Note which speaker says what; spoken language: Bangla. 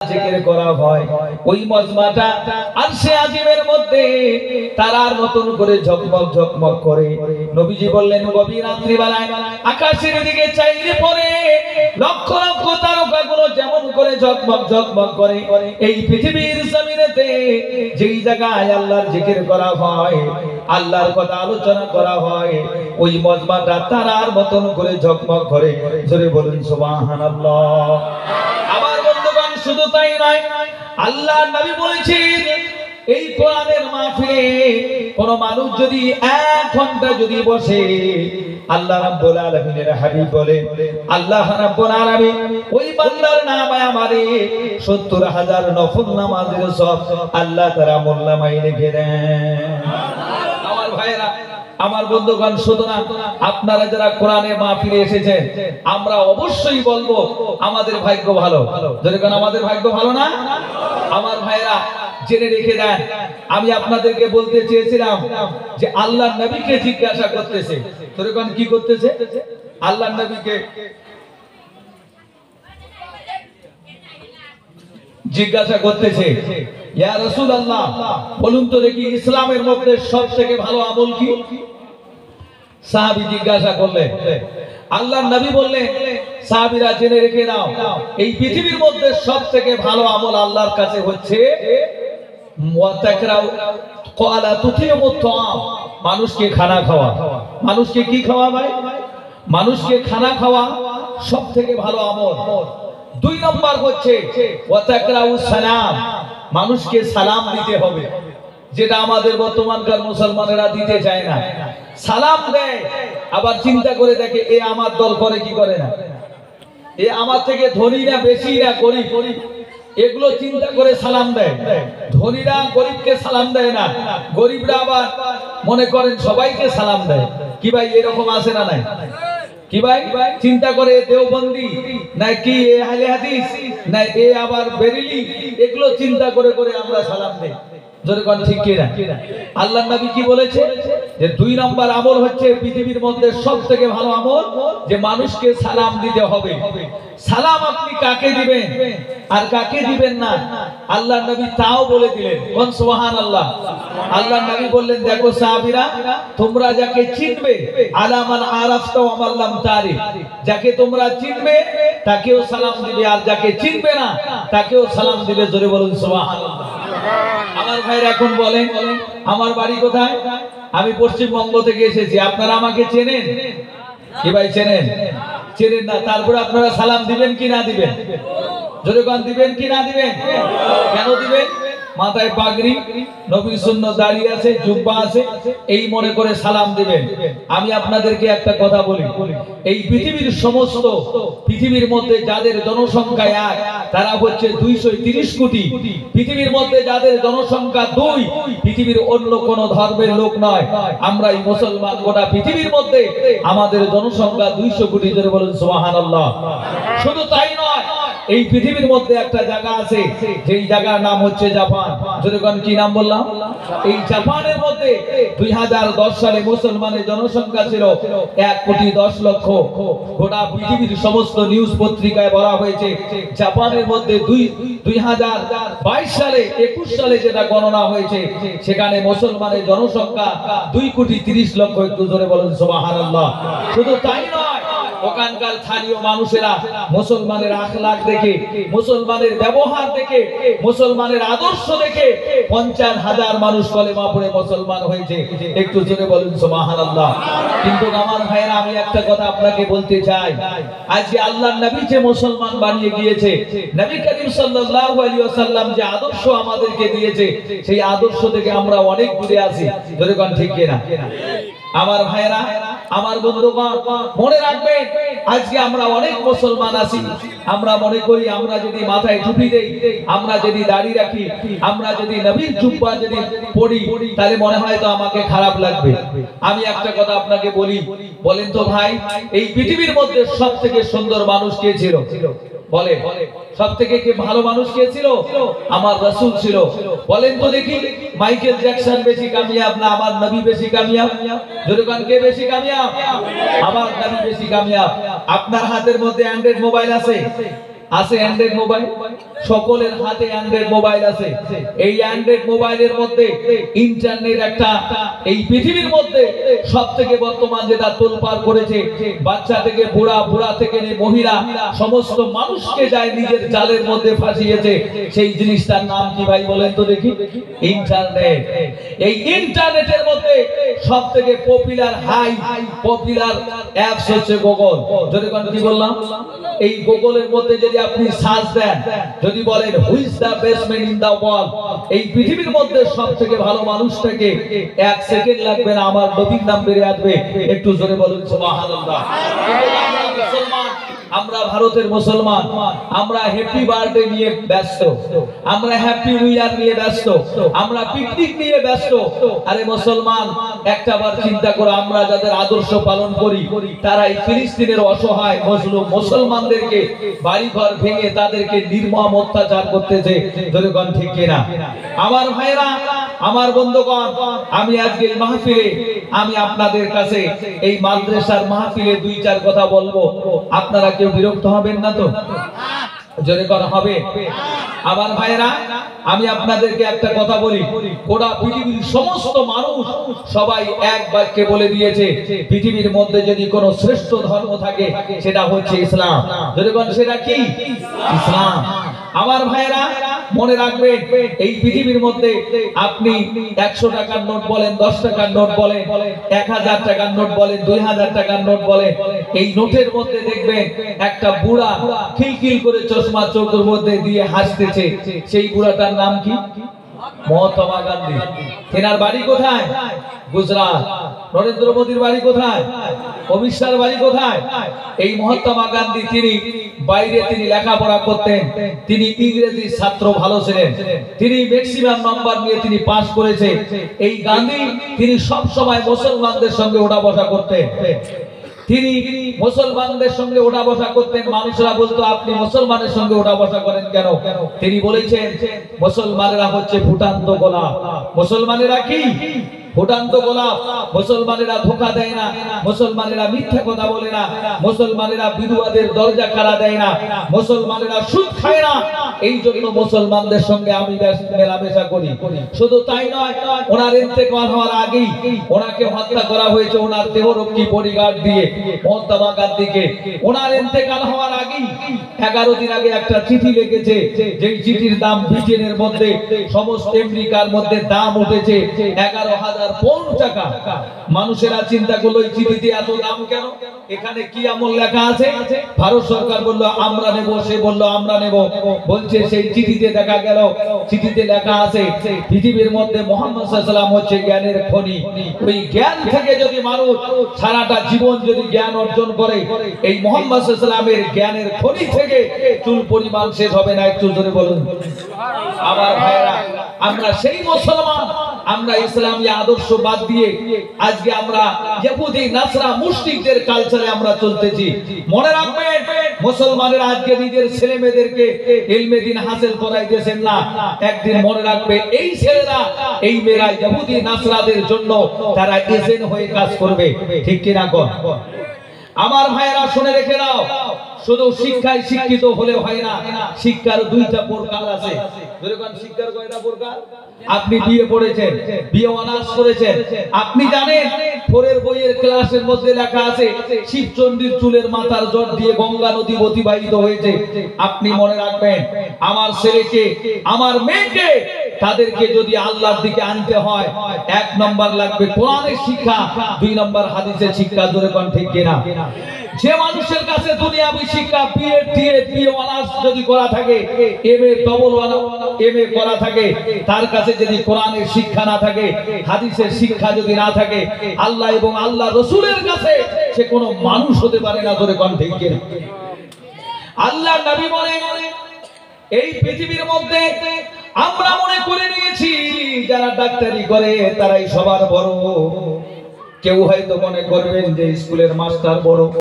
Speaker 1: জিকির করা হয় ওই মজমাটা আরশে আজিমের মধ্যে তারার মতন করে ঝকমক ঝকমক করে। নবীজি বললেন গভীর রাত্রিবেলায় আকাশের দিকে চাইলে পরে লক্ষ লক্ষ তারকাগুলো যেমন করে ঝকমক ঝকমক করে, এই পৃথিবীর জমিনেতে যেই জায়গায় আল্লাহর জিকির করা হয়, আল্লাহর কথা আলোচনা করা হয়, ওই মজমাটা তারার মতন করে ঝকমক করে। জোরে বলুন সুবহানাল্লাহ। আমার বন্ধুগণ শুধু তাই নয়, আল্লাহর নবী বলেছেন এই কোরআনের মাহফিলে কোন মানুষ যদি 1 ঘন্টা যদি বসে, আল্লাহ রাব্বুল আলামিনের হাবিব বলেন আল্লাহ রাব্বুল আলামিন ওই বান্দার নামে আমারে ৭০,০০০ নফল নামাজের সওয়াব আল্লাহ তাআলা মোল্লামাই লিখে দেন। আমার ভাইরা, আমার বন্ধুগণ, সুতরাং আপনারা যারা কোরআনের মাহফিলে এসেছেন, আমরা অবশ্যই বলবো আমাদের ভাগ্য ভালো। যেরকম আমাদের ভাগ্য ভালো না? আমার ভাইরা জেনে রেখে দেন, আমি আপনাদেরকে বলতে চেয়েছিলাম যে আল্লাহর নবীকে জিজ্ঞাসা করতেছে। যেরকম কি করতেছে? আল্লাহর নবীকে জিজ্ঞাসা করতেছে, ইয়া রাসূলুল্লাহ বলুন তো দেখি ইসলামের মধ্যে সবথেকে ভালো আমল কি? সাহাবী জিজ্ঞাসা করলেন, আল্লাহর নবী বললেন সাহাবীরা জেনে রেখে নাও, এই পৃথিবীর মধ্যে সবথেকে ভালো আমল আল্লাহর কাছে হচ্ছে মানুষকে খানা খাওয়া। মানুষকে কি খাওয়া ভাই? মানুষকে খানা খাওয়া সবথেকে ভালো আমল। 2 নম্বর হচ্ছে সালাম, মানুষকে সালাম দিতে হবে, যেটা আমাদের বর্তমানকার মুসলমানেরা দিতে চায় না। সালাম দেয়, আবার চিন্তা করে দেখে এ আমার দল করে কি করে না, এ আমার থেকে ধনী না বেশি না গরিব, এগুলো চিন্তা করে সালাম দেয়। ধনীরা গরিবকে সালাম দেয় না, গরিবরা আবার মনে করেন সবাইকে সালাম দেয়। কি ভাই এরকম আছে না নাই? কি ভাই চিন্তা করে দেওবন্দি নাকি এ আহলে হাদিস না এ আবার বেরেলি, এগুলো চিন্তা করে করে আমরা সালাম দেই। যেরকম ঠিক কি না? আল্লাহর নবী কি বলেছে যে 2 নম্বর আমল হচ্ছে পৃথিবীর মধ্যে সবথেকে ভালো আমল, যে মানুষকে সালাম দিতে হবে। সালাম আপনি কাকে দিবেন আর কাকে দিবেন না আল্লাহর নবী তাও বলে দিলেন। কোন সুবহানাল্লাহ। আল্লাহর নবী বললেন দেখো সাহাবীরা, তোমরা যাকে চিনবে আলামান আরাফতা ওয়া মান লাম তারিফ, যাকে তোমরা চিনবে তাকেও সালাম দিবে, আর যাকে চিনবে না তাকেও সালাম দিবে। জোরে বলুন সুবহানাল্লাহ। আমার ভাইরা এখন বলেন আমার বাড়ি কোথায়? আমি পশ্চিমবঙ্গ থেকে এসেছি, আপনারা আমাকে চেনেন? কি ভাই চেনেন? চেনেন না, তারপরে আপনারা সালাম দিবেন কি না দিবেন? জোরে গান দিবেন কি না দিবেন? কেন দিবেন? মাথায় পাগড়ি, নবীর সুন্নাত দাড়ি আছে, জুব্বা আছে, এই মনে করে সালাম দিবেন। আমি আপনাদেরকে একটা কথা বলি, এই পৃথিবীর সমস্ত পৃথিবীর মধ্যে যাদের জনসংখ্যা 1 তারা হচ্ছে 230 কোটি। পৃথিবীর মধ্যে যাদের জনসংখ্যা 2 পৃথিবীর অন্য কোন ধর্মের লোক নয়, আমরা এই মুসলমান গোটা পৃথিবীর মধ্যে আমাদের জনসংখ্যা 200 কোটি। জোরে বলুন সুবহানাল্লাহ। শুধু তাই নয়, এই পৃথিবীর মধ্যে একটা জায়গা আছে, যেই জায়গার নাম হচ্ছে জাপান। যেরকম কি নাম বললাম? এই জাপানের মধ্যে 2010 সালে মুসলমানের জনসংখ্যা ছিল 1,10,00,000। গোটা পৃথিবীর সমস্ত নিউজ পত্রিকায় বলা হয়েছে জাপানের মধ্যে 2022 সালে 21 সালে যেটা গণনা হয়েছে, সেখানে মুসলমানের জনসংখ্যা 2,30,00,000। একটু জোরে বলুন সুবহানাল্লাহ। শুধু তাই নয়, ওখানকার স্থানীয় মানুষেরা মুসলমানের আখলাক দেখে, মুসলমানের ব্যবহার দেখে, মুসলমানের আদর্শ দেখে 50,000 মানুষ কলেমা পড়ে মুসলমান হয়েছে। একটু জোরে বলুন সুবহানাল্লাহ। কিন্তু আমার ভাইরা, আমি একটা কথা আপনাকে বলতে চাই, আজকে আল্লাহর নবী যে মুসলমান বানিয়ে গিয়েছে, নবী করিম সাল্লাল্লাহু আলাইহি ওয়াসাল্লাম যে আদর্শ আমাদেরকে দিয়েছে, সেই আদর্শ থেকে আমরা অনেক দূরে আছি। জোরে কোন ঠিক কি না? আমার ভাইরা, আমার বন্ধুগণ, মনে রাখবেন আজকে আমরা অনেক মুসলমান আছি, আমরা মনে করি আমরা যদি মাথায় টুপি দেই, আমরা যদি দাড়ি রাখি, আমরা যদি নবীর জুব্বা যদি পরি, তাহলে মনে হয় তো আমাকে খারাপ লাগবে। আমি একটা কথা আপনাকে বলি, বলেন তো ভাই, এই পৃথিবীর মধ্যে সবথেকে সুন্দর মানুষ কে ছিল? বলে সবথেকে কে ভালো মানুষ কে ছিল? আমার রাসূল ছিল। বলেন তো দেখি, মাইকেল জ্যাকসন বেশি কামিয়াব না আমার নবী বেশি কামিয়াব? যেরকম কে বেশি কামিয়াব? আমার নবী বেশি কামিয়াব। আপনার হাতের মধ্যে অ্যান্ড্রয়েড মোবাইল আছে, আছে অ্যান্ড্রয়েড মোবাইল, সকলের হাতে অ্যান্ড্রয়েড মোবাইল আছে। এই অ্যান্ড্রয়েড মোবাইলের মধ্যে ইন্টারনেট একটা এই পৃথিবীর মধ্যে সবথেকে বর্তমান যেটা তোলপাড় করেছে, বাচ্চা থেকে বুড়া, বুড়া থেকে মহিলা, সমস্ত মানুষকে যায় নিজের জালের মধ্যে ফাঁসিয়েছে। সেই জিনিসটার নাম কি ভাই বলেন তো দেখি? ইন্টারনেট। এই ইন্টারনেটের মধ্যে সবথেকে পপুলার পপুলার অ্যাপস হচ্ছে গুগল। যদি কি বললাম? এই গুগলের মধ্যে যদি আপনি সার্চ দেন, যদি বলেন which the best man in the world, এই পৃথিবীর মধ্যে সবথেকে ভালো মানুষটাকে, 1 সেকেন্ড লাগবে না, আমার নবীর নাম বেরিয়ে আসবে। একটু জোরে বলুন সুবহানাল্লাহ। আমরা ভারতের মুসলমান, আমরা হ্যাপি বার্থডে নিয়ে ব্যস্ত, আমরা হ্যাপি নিউ ইয়ার নিয়ে ব্যস্ত, আমরা পিকনিক নিয়ে ব্যস্ত। আরে মুসলমান, একটা বার চিন্তা করো, আমরা যাদের আদর্শ পালন করি তারা এই ফিলিস্তিনের অসহায় মজলুম মুসলমানদেরকে বাড়িঘর ভেঙে তাদেরকে নির্মম অত্যাচার করতেছে। জনগণ ঠিক কিনা? আমার ভাইরা, আমার বন্ধুগণ, আমি আজকে এই মাহফিলে আমি আপনাদের কাছে এই মাদ্রাসার মাহফিলে 2-4 কথা বলবো। আপনারা কেউ বিরক্ত হবেন না তো? জোরে করা হবে? আমার ভাইরা, আমি আপনাদেরকে একটা কথা বলি, গোটা পৃথিবীর সমস্ত মানুষ সবাই এক বাক্যে বলে দিয়েছে, পৃথিবীর মধ্যে যদি কোনো শ্রেষ্ঠ ধর্ম থাকে সেটা হচ্ছে ইসলাম। জোরে বলেন, সেটা কি? ইসলাম। আমার ভাইরা মনে রাখবেন, এই পৃথিবীর মধ্যে আপনি 100 টাকার নোট বলেন, 10 টাকার নোট বলেন, 1000 টাকার নোট বলেন, 2000 টাকার নোট বলেন, এই নোটের মধ্যে দেখবেন একটা বুড়া খিলখিল করে চশমা চোখের মধ্যে দিয়ে হাসতেছে। সেই বুড়াটার নাম কি? মহাত্মা গান্ধী। তেনার বাড়ি কোথায়? গুজরাট। নরেন্দ্র মোদীর বাড়ি কোথায়? অমিত শাহর বাড়ি কোথায়? এই মহাত্মা গান্ধী তিনি বাইরে তিনি লেখাপড়া করতেন, তিনি ইংরেজি ছাত্র ভালো ছিলেন, তিনি ম্যাক্সিমাম নাম্বার নিয়ে তিনি পাস করেছে। এই গান্ধী তিনি সব সময় মুসলমানদের সঙ্গে ওঠা বসা করতেন, তিনি মুসলমানদের সঙ্গে ওঠা বসা করতেন। মানুষরা বলতো, আপনি মুসলমানের সঙ্গে ওঠা বসা করেন কেন? তিনি বলেছেন, মুসলমানেরা হচ্ছে ফুটান্ত গোলাপ। মুসলমানেরা কি? ফুটান্ত গোলাপ। মুসলমানেরা ধোঁকা দেয় না, মুসলমানেরা মিথ্যা কথা বলে না, মুসলমানেরা বিধবাদের দরজা কারা দেয় না, মুসলমানেরা সুদ খায় না। এই জন্য মুসলমানদের সঙ্গে আমি মেলামেশা করি। শুধু তাই নয়, ওনার ইন্তেকাল হওয়ার আগেই ওনাকে হত্যা করা হয়েছে ওনার দেহরক্ষী বডিগার্ড দিয়ে, মহাত্মা গান্ধীকে। ওনার ইন্তেকাল হওয়ার আগেই 11 দিন আগে একটা চিঠি লিখেছে, যেই চিঠির দাম ব্রিটেনের মধ্যে, সমস্ত আমেরিকার মধ্যে দাম উঠেছে 11,000 টাকা। মানুষেরা চিন্তা করলো, এই চিঠিতে এত দাম কেন? এখানে কি আমল লেখা আছে? ভারত সরকার বলল আমরা নেব, সে বলল আমরা নেব। বলছে সেই চিঠিতে দেখা গেল, চিঠিতে লেখা আছে পৃথিবীর মধ্যে মুহাম্মদ সাল্লাল্লাহু আলাইহি ওয়াসাল্লাম হচ্ছে জ্ঞানের খনি। ওই জ্ঞান থেকে যদি মানুষ সারাটা জীবন যদি জ্ঞান অর্জন করে, এই মুহাম্মদ সাল্লাল্লাহু আলাইহি ওয়াসাল্লামের জ্ঞানের খনি থেকে চুল পরিমাণ শেষ হবে না। একটু জোরে বলুন। আমার ভাইরা, আমরা সেই মুসলমান, আমরা ইসলামী আদর্শ বাদ দিয়ে আজকে আমরা ইহুদি নাসরা মুশরিকদের কালচারে আমরা চলতেছি। মনে রাখবেন, মুসলমানেরা আজকে নিজের ছেলে মেয়েদেরকে ইলমে দ্বীন হাসিল করাইতেছেন না। একদিন মনে রাখবে, এই ছেলেরা এই মেয়েরা ইহুদি নাসরাদের জন্য তারা এজেন্ট হয়ে কাজ করবে। ঠিক কিনা কর? আমার ভাইয়েরা শুনে রেখে নাও, শুধু শিক্ষায় শিক্ষিত হলে হয় না, শিক্ষার 2টা প্রকার আছে। শিক্ষার কয়টা প্রকার? আপনি বিয়ে পড়েছেন, বিয়ে অনার্স করেছেন, আপনি জানেন 4 বইয়ের ক্লাসের মধ্যে লেখা আছে শিবচন্ডীর চুলের মাথার জট দিয়ে গঙ্গা নদী অতিবাহিত হয়েছে। আপনি মনে রাখবেন, আমার ছেলেকে, আমার মেয়েকে, তাদেরকে যদি আল্লাহর দিকে আনতে হয়, 1 নম্বর লাগবে কোরআনের শিক্ষা, 2 নম্বর হাদিসের শিক্ষা। জোরে কোন ঠিক কিনা? যে মানুষের কাছে দুনিয়াবি শিক্ষা, বিএ অনার্স যদি করা থাকে, এমএ করা থাকে, তার কাছে যদি কোরআনের শিক্ষা না থাকে, হাদিসের শিক্ষা যদি না থাকে, আল্লাহ এবং আল্লাহ রাসূলের কাছে সে কোনো মানুষ হতে পারে না। জোরে কোন ঠিক কিনা? আল্লাহ নবী বলেন, এই পৃথিবীর মধ্যে আমরা মনে করে নিয়েছি যারা ডাক্তারি করে তারাই সবার বড়। কেউ হয়তো মনে করবেন যে স্কুলের মাস্টার বড়।